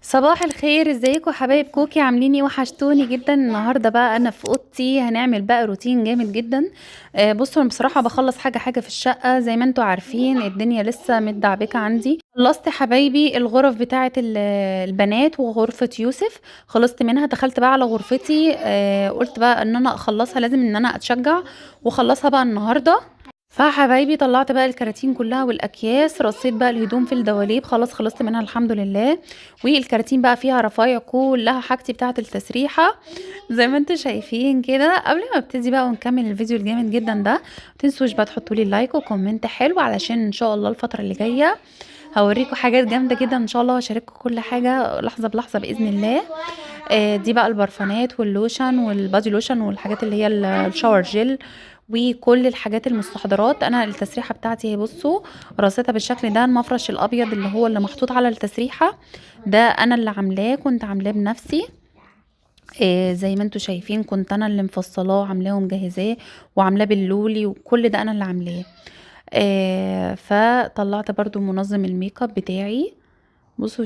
صباح الخير، ازيكم حبايب كوكي؟ عاملين ايه؟ وحشتوني جدا. النهارده بقى انا في اوضتي هنعمل بقى روتين جامد جدا. بصوا انا بصراحه بخلص حاجه حاجه في الشقه، زي ما انتوا عارفين الدنيا لسه متدعبكه عندي. خلصت حبايبي الغرف بتاعه البنات وغرفه يوسف، خلصت منها. دخلت بقى على غرفتي، قلت بقى ان انا اخلصها، لازم ان انا اتشجع واخلصها بقى النهارده. فحبايبي طلعت بقى الكراتين كلها والاكياس، رصيت بقى الهدوم في الدواليب، خلاص خلصت منها الحمد لله. والكراتين بقى فيها رفايع كلها حاجتي بتاعه التسريحه زي ما انتم شايفين كده. قبل ما ابتدي بقى ونكمل الفيديو الجامد جدا ده، متنسوش بقى تحطوا لي لايك وكومنت حلو، علشان ان شاء الله الفتره اللي جايه هوريكم حاجات جامده جدا ان شاء الله، واشارككم كل حاجه لحظه بلحظه باذن الله. دي بقى البرفانات واللوشن والبادي لوشن والحاجات اللي هي الشاور جل، وكل الحاجات المستحضرات. انا التسريحه بتاعتي هي بصوا رصيتها بالشكل ده. المفرش الابيض اللي هو اللي محطوط على التسريحه ده انا اللي عاملاه، كنت عاملاه بنفسي. زي ما انتوا شايفين كنت انا اللي مفصلاه، عاملاه ومجهزاه وعاملاه باللولي، وكل ده انا اللي عاملاه. فطلعت برضو منظم الميك اب بتاعي. بصوا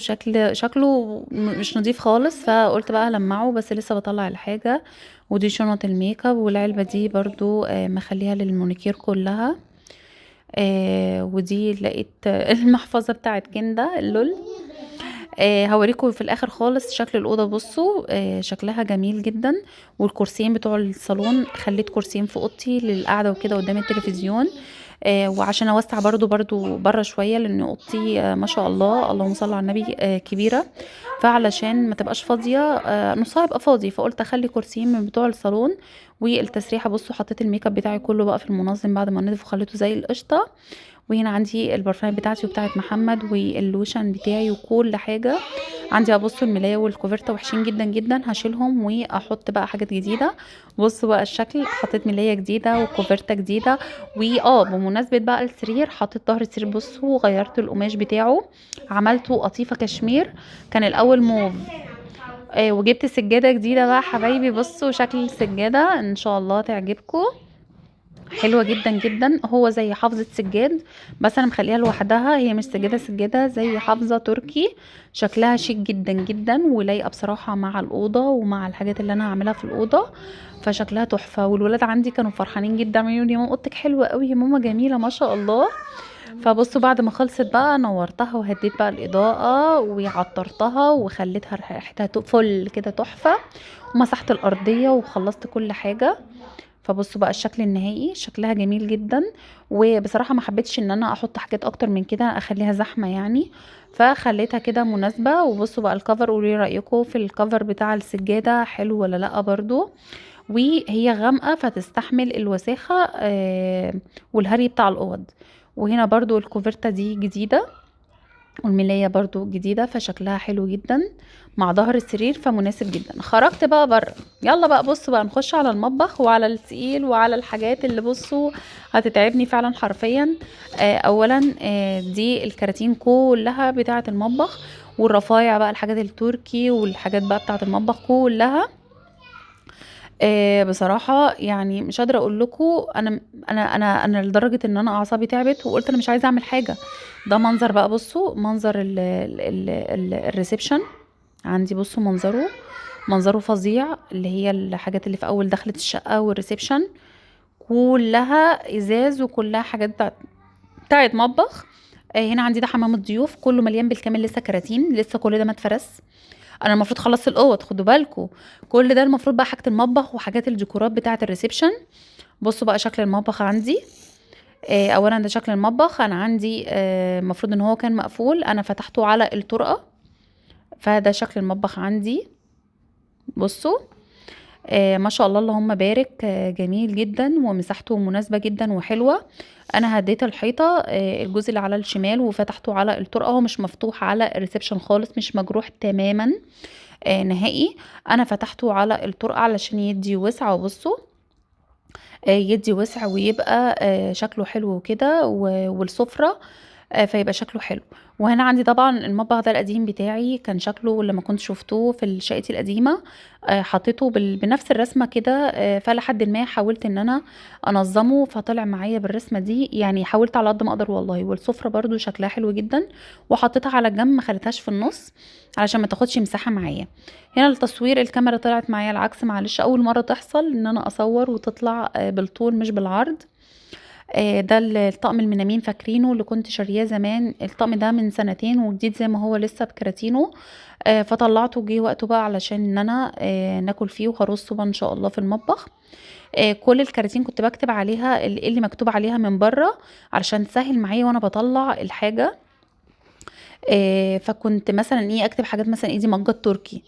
شكله مش نظيف خالص، فقلت بقى هلمعه، بس لسه بطلع الحاجة. ودي شنط الميك اب، والعلبة دي برضو مخليها للمونيكير كلها. ودي لقيت المحفظة بتاعت كندا اللول. هوريكم في الاخر خالص شكل الاوضه. بصوا شكلها جميل جدا. والكرسيين بتوع الصالون، خليت كرسيين في اوضتي للقعده وكده قدام التلفزيون. وعشان اوسع برضو بره شويه، لان اوضتي ما شاء الله اللهم صل على النبي كبيره. فعلشان ما تبقاش فاضيه، نصها يبقى فاضي، فقلت اخلي كرسيين من بتوع الصالون. والتسريحه بصوا حطيت الميك اب بتاعي كله بقى في المنظم بعد ما نضف وخليته زي القشطه. وهنا عندي البرفان بتاعتي وبتاعت محمد واللوشن بتاعي وكل حاجه. عندي بقى بصوا الملايه والكوفرته وحشين جدا جدا، هشيلهم واحط بقى حاجات جديده. بصوا بقى الشكل، حطيت ملايه جديده وكوفرته جديده. بمناسبه بقى السرير، حطيت ظهر السرير بصوا غيرت القماش بتاعه، عملته قطيفه كشمير، كان الاول موف. وجبت سجاده جديده بقى حبايبي. بصوا شكل السجاده ان شاء الله تعجبكم، حلوة جدا جدا. هو زي حافظة سجاد، بس انا مخليها لوحدها، هي مش سجادة سجادة، زي حافظة تركي. شكلها شيك جدا جدا ولايقة بصراحة مع الأوضة ومع الحاجات اللي انا هعملها في الأوضة. فشكلها تحفة، والولاد عندي كانوا فرحانين جدا، عمالين يقولوا يا ماما اوضتك حلوة قوي، يا ماما جميلة ما شاء الله. فبصوا بعد ما خلصت بقى نورتها وهديت بقى الإضاءة وعطرتها وخليتها ريحتها فل كده تحفة. ومسحت الأرضية وخلصت كل حاجة. فبصوا بقى الشكل النهائي، شكلها جميل جدا. وبصراحة ما حبيتش ان انا احط حاجات اكتر من كده اخليها زحمة يعني، فخليتها كده مناسبة. وبصوا بقى الكفر، قولي رأيكم في الكفر بتاع السجادة حلو ولا لا برضو. وهي غامقة فتستحمل الوساخة والهري بتاع الأوض. وهنا برضو الكوفرتة دي جديدة، والملاية برضو جديدة، فشكلها حلو جدا مع ظهر السرير، فمناسب جدا. خرجت بقى بره، يلا بقى بصوا بقى نخش على المطبخ وعلى التقيل وعلى الحاجات اللي بصوا هتتعبني فعلا حرفيا. اولا دي الكراتين كلها بتاعة المطبخ، والرفايع بقى الحاجات التركي والحاجات بقى بتاعة المطبخ كلها. بصراحة يعني مش قادرة اقول لكم، انا لدرجة ان انا اعصابي تعبت وقلت انا مش عايزة اعمل حاجة. ده منظر بقى، بصوا منظر الريسبشن عندي. بصوا منظره فظيع، اللي هي الحاجات اللي في اول دخلة الشقة والريسبشن كلها ازاز وكلها حاجات بتاعت مطبخ. هنا عندي ده حمام الضيوف كله مليان بالكامل، لسه كراتين، لسه كل ده ما اتفرس. انا المفروض خلصت الاوض، خدوا بالكم. كل ده المفروض بقى حاجه المطبخ وحاجات الديكورات بتاعه الريسبشن. بصوا بقى شكل المطبخ عندي. اولا ده شكل المطبخ، انا عندي المفروض ان هو كان مقفول، انا فتحته على الطرقه. فده شكل المطبخ عندي. بصوا ما شاء الله اللهم بارك، جميل جدا ومساحته مناسبة جدا وحلوة. انا هديت الحيطة الجزء اللي على الشمال وفتحته على الطرقة، هو مش مفتوح على الريسبشن خالص، مش مجروح تماما نهائي. انا فتحته على الطرقة علشان يدي وسع. وبصوا يدي وسع ويبقى شكله حلو كده. والسفرة فيبقى شكله حلو. وهنا عندي طبعا المطبخ ده القديم بتاعي، كان شكله لما كنت شفتوه في شقتي القديمه حطيته بنفس الرسمه كده. فلحد ما حاولت ان انا انظمه فطلع معايا بالرسمه دي، يعني حاولت على قد ما اقدر والله. والسفره برضو شكلها حلو جدا، وحطيتها على جنب ما خليتهاش في النص علشان ما تاخدش مساحه معايا. هنا التصوير الكاميرا طلعت معايا العكس، معلش اول مره تحصل ان انا اصور وتطلع بالطول مش بالعرض. ده الطقم المنامين فاكرينه اللي كنت شارياه زمان، الطقم ده من سنتين وجديد زي ما هو لسه بكراتينه. فطلعته جه وقته بقى علشان ان انا ناكل فيه، وهرصه بقى ان شاء الله في المطبخ. كل الكراتين كنت بكتب عليها اللي مكتوب عليها من بره علشان تسهل معايا وانا بطلع الحاجه. فكنت مثلا ايه اكتب حاجات مثلا ايه، دي مجات تركي،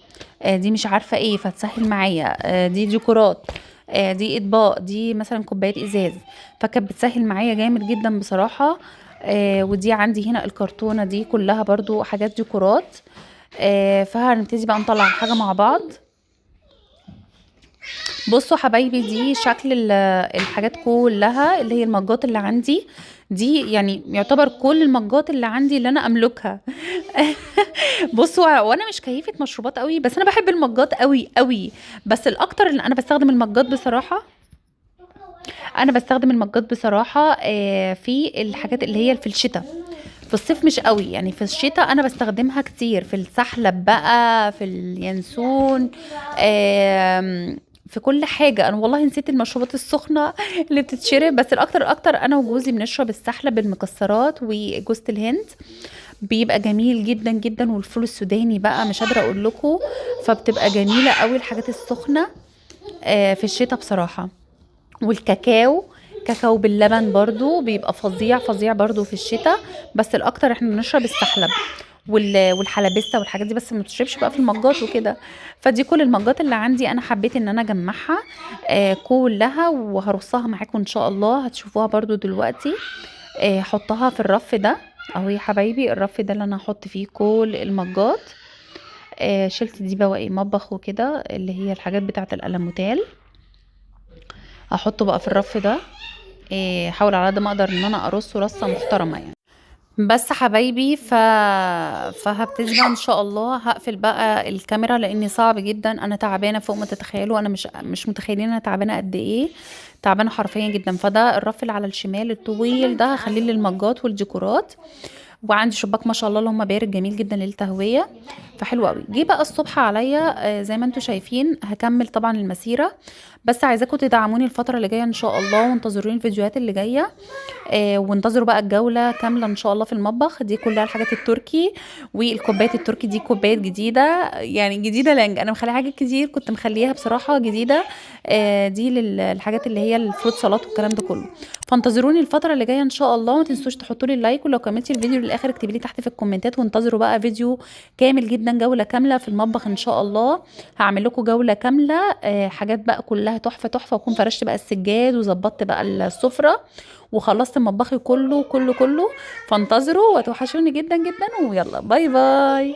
دي مش عارفه ايه، فتسهل معايا. دي ديكورات، دي اطباق، دي مثلا كوبايات ازاز، فكانت بتسهل معايا جامد جدا بصراحه. ودي عندي هنا الكرتونه دي كلها برضو حاجات ديكورات. فهنبتدي بقى نطلع الحاجه مع بعض. بصوا حبايبي، دي شكل الحاجات كلها اللي هي المجات اللي عندي دي، يعني يعتبر كل المجات اللي عندي اللي انا املكها. بصوا وانا مش كيفة مشروبات قوي، بس انا بحب المجات قوي قوي. بس الاكتر اللي انا بستخدم المجات بصراحة، انا بستخدم المجات بصراحة في الحاجات اللي هي في الشتاء. في الصيف مش قوي، يعني في الشتاء انا بستخدمها كتير في السحلب بقى، في اليانسون، في كل حاجة. انا والله نسيت المشروبات السخنة اللي بتتشرب، بس الاكتر انا وجوزي بنشرب السحلب بالمكسرات وجوزة الهند، بيبقى جميل جدا جدا. والفول السوداني بقى مش قادرة اقول لكم، فبتبقى جميلة قوي الحاجات السخنة في الشتاء بصراحة. والكاكاو، كاكاو باللبن برضو بيبقى فظيع فظيع برضو في الشتاء. بس الاكتر احنا بنشرب السحلب والحلبسه والحاجات دي، بس ما بتشربش بقى في المجات وكده. فدي كل المجات اللي عندي، انا حبيت ان انا اجمعها كلها وهرصها معاكم ان شاء الله، هتشوفوها برضو دلوقتي. حطها في الرف ده اهو يا حبايبي، الرف ده اللي انا هحط فيه كل المجات. شلت دي بواقي مطبخ وكده اللي هي الحاجات بتاعه الألموتال، هحطه بقى في الرف ده. حاول على قد ما اقدر ان انا ارصه رصه محترمه يعني. بس حبايبي فهبتدي بقى ان شاء الله. هقفل بقى الكاميرا لاني صعب جدا، انا تعبانه فوق ما تتخيلوا، انا مش متخيلين انا تعبانه قد ايه، تعبانه حرفيا جدا. فده الرف اللي على الشمال الطويل ده هخليه للمجات والديكورات. وعندي شباك ما شاء الله اللهم بارك جميل جدا للتهويه، فحلو قوي. جه بقى الصبح عليا زي ما انتم شايفين هكمل طبعا المسيره. بس عايزاكم تدعموني الفتره اللي جايه ان شاء الله، وانتظروني الفيديوهات اللي جايه. وانتظروا بقى الجولة كاملة ان شاء الله في المطبخ. دي كلها الحاجات التركي، والكوبايات التركي دي كوبايات جديدة، يعني جديدة لانج انا مخليها حاجات كتير كنت مخليها بصراحة جديدة. دي للحاجات اللي هي الفروت سلطات والكلام ده كله. فانتظروني الفترة اللي جاية ان شاء الله. ما تنسوش تحطوا لي اللايك، ولو كملتي الفيديو للاخر اكتبي لي تحت في الكومنتات. وانتظروا بقى فيديو كامل جدا، جولة كاملة في المطبخ ان شاء الله. هعمل لكم جولة كاملة حاجات بقى كلها تحفة تحفة، واكون فرشت بقى السجاد وظبطت بقى السفرة وخلصت مطبخي كله كله كله. فانتظروا وتوحشوني جدا جدا، ويلا باي باي.